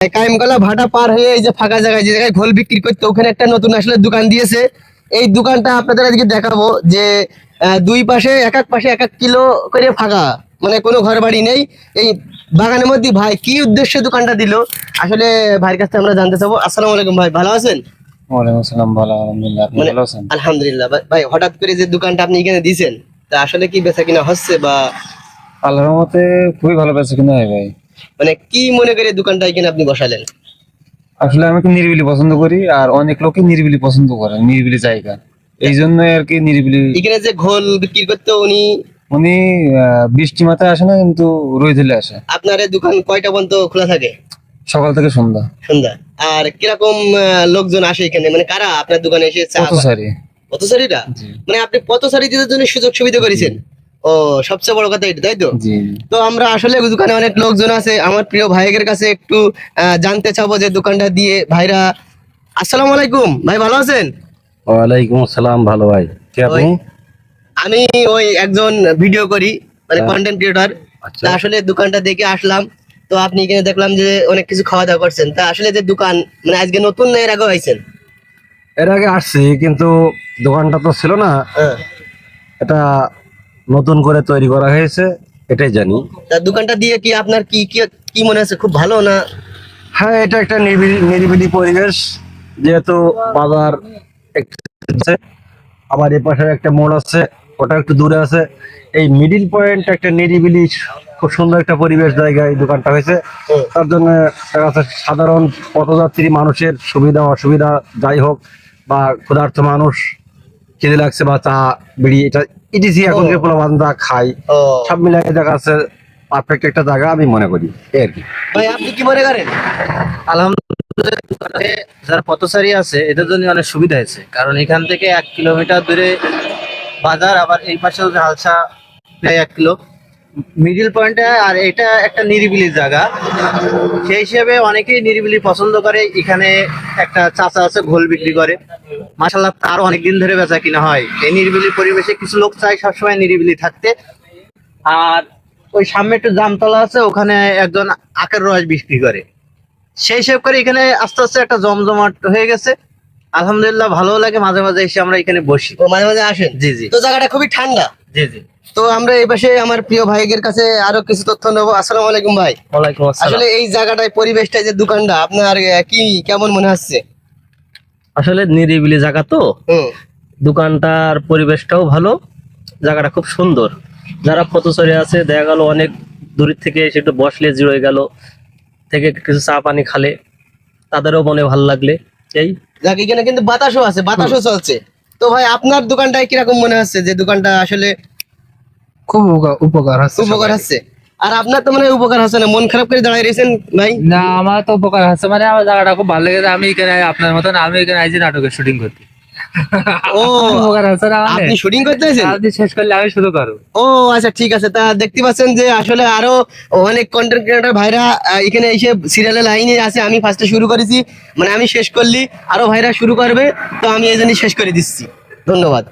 কায়েমকলা ভাটা পার হয়ে এই যে ফাঁকা জায়গায় যে জায়গায় ঘোল বিক্রি করতে ওখানে একটা নতুন আসলে দোকান দিয়েছে। এই দোকানটা আপনাদের আজকে দেখাবো যে দুই পাশে এক পাশে এক কিলো করে ফাঁকা, মানে কোনো ঘর বাড়ি নেই এই বাগানের মধ্যে। ভাই কি উদ্দেশ্যে দোকানটা দিল আসলে ভাইয়ের কাছে আমরা জানতে চাবো। আসসালামু আলাইকুম ভাই, ভালো আছেন? ওয়ালাইকুম আসসালাম, ভালো আলহামদুলিল্লাহ। আপনি মানে ভালো আছেন? আলহামদুলিল্লাহ। ভাই হঠাৎ করে যে দোকানটা আপনি এখানে দিয়েছেন, তা আসলে কি বেচা কিনা হচ্ছে বা আল্লাহর রহমতে খুবই ভালো পেয়েছে কিনা ভাই। মানে কি মনে করে দোকানটা এখানে আপনি বসালেন? আসলে আমি একটু নিরিবিলি পছন্দ করি, আর অনেক লোকই নিরিবিলি পছন্দ করে, নিরিবিলি জায়গা। এই জন্য আর কি নিরিবিলি। এখানে যে ঘোল বিক্রি করতে উনি উনি বৃষ্টি মাথায় আসে না, কিন্তু রোদ হলে আসে। আপনার এই দোকান কয়টা পর্যন্ত খোলা থাকে? সকাল থেকে সন্ধ্যা। সন্ধ্যা। আর কিরকম লোকজন আসে এখানে, মানে কারা আপনার দোকানে এসে চা কত সারি। পথচারীরা? জি মানে আপনি পথচারীদের জন্য সুযোগ সুবিধা করেছেন? ও, সবচেয়ে বড় কথা এটা, তাই তো? জি। তো আমরা আসলে দোকানে অনেক লোকজন আছে, আমার প্রিয় ভাইয়ের কাছে একটু জানতে চাবো যে দোকানটা দিয়ে ভাইরা। আসসালামু আলাইকুম ভাই, ভালো আছেন? ওয়ালাইকুম আসসালাম, ভালো ভাই। কে আপনি? আমি ওই একজন ভিডিও করি, মানে কন্টেন্ট ক্রিয়েটর। আচ্ছা। তা আসলে দোকানটা দেখে আসলাম। তো আপনি এখানে দেখলাম যে অনেক কিছু খাওয়া দাওয়া করছেন। তা আসলে যে দোকান মানে আজকে নতুন না এর আগে হয়েছেন? এর আগে আসছি, কিন্তু দোকানটা তো ছিল না, হ্যাঁ। এটা নতুন করে তৈরি করা হয়েছে, এটাই জানি। তা দোকানটা দিয়ে কি আপনার কি কি কি মনে হচ্ছে, খুব ভালো না? হ্যাঁ, এটা একটা নিরিবিলি নিরিবিলি পরিবেশ, যেহেতু বাজার একটু আছে, আবার এ পাশে একটা মোড় আছে, ওটা একটু দূরে আছে। এই মিডিল পয়েন্ট একটা নিরিবিলি খুব সুন্দর একটা পরিবেশ জায়গায় দোকানটা হয়েছে। হুম। তার জন্য দেখা যাচ্ছে সাধারণ পথযাত্রী মানুষের সুবিধা অসুবিধা যাই হোক, বা ক্ষুধার্ত মানুষ খিদে লাগছে বা চা বিড়ি এটা ইটিসি এখন যে পোলাবান্ধা খাই, ও সব মিলাই দেখা যাচ্ছে পারফেক্ট একটা জায়গা আমি মনে করি, এই আর কি। ভাই, আপনি কি মনে করেন? আলহামদুলিল্লাহ, যারা পথচারী আছে এদের জন্য অনেক সুবিধা হয়েছে, কারণ এখান থেকে 1 কিলোমিটার দূরে বাজার, আবার এই পাশেও যে হালসা প্রায় 1 কিলো মিডিল পয়েন্টে, আর এটা একটা নিরিবিলি জায়গা। সেই হিসেবে অনেকেই নিরিবিলি পছন্দ করে। এখানে একটা চাচা আছে ঘোল বিক্রি করে, মাশাআল্লাহ তারও অনেকদিন ধরে বেচা কিনা হয়। এই নিরিবিলি পরিবেশে কিছু লোক চায় সবসময় নিরিবিলি থাকতে। আর ওই সামনে একটু জামতলা আছে, ওখানে একজন আখের রস বিক্রি করে। সেই হিসেব করে এখানে আস্তে আস্তে একটা জমজমাট হয়ে গেছে। আলহামদুলিল্লাহ, ভালো লাগে। মাঝে মাঝে এসে আমরা এখানে বসি। ও, মাঝে মাঝে আসেন? জি জি তো জায়গাটা খুবই ঠান্ডা। জি জি। তো আমরা এই পাশে আমার প্রিয় ভাইয়ের কাছে আরো কিছু তথ্য নেবো। আসসালামু আলাইকুম ভাই। ওয়ালাইকুম আসসালাম। আসলে এই জায়গাটায় পরিবেশটা, যে দোকানটা আপনার কি কেমন মনে হচ্ছে? আসলে নিরিবিলি জায়গা তো, হুম। দোকানটার পরিবেশটাও ভালো, জায়গাটা খুব সুন্দর। যারা পথচারী আছে দেখা গেল অনেক দূর থেকে এসে একটু বসলে, জিরোয় গেল থেকে কিছু চা পানি খালে তাদেরও মনে ভালো লাগলে। এই যাক, এখানে কিন্তু বাতাসও আছে, বাতাসও চলছে। তো ভাই আপনার দোকানটায় কিরকম মনে হচ্ছে যে দোকানটা আসলে খুব উপকার হচ্ছে উপকার সবাই। হচ্ছে? আর আপনার তো মানে উপকার হচ্ছে না, মন খারাপ করে দাঁড়ায় রয়েছেন ভাই। না, আমার তো উপকার হচ্ছে, মানে আমার জায়গাটা খুব ভালো লেগেছে। আমি এখানে আপনার মতন আমি এখানে আইছি নাটকের শুটিং করতে। ও, উপকার হচ্ছে না মানে? আপনি শুটিং করতে আছেন? আপনি শেষ করলে আমি শুরু করো। ও আচ্ছা, ঠিক আছে। তা দেখতে পাচ্ছেন যে আসলে আরো অনেক কন্টেন্ট ক্রিয়েটর ভাইরা এখানে এসে সিরিয়ালের লাইনে আছে। আমি ফার্স্টে শুরু করেছি, মানে আমি শেষ করলি আরো ভাইরা শুরু করবে, তো আমি এই জন্যই শেষ করে দিচ্ছি। ধন্যবাদ।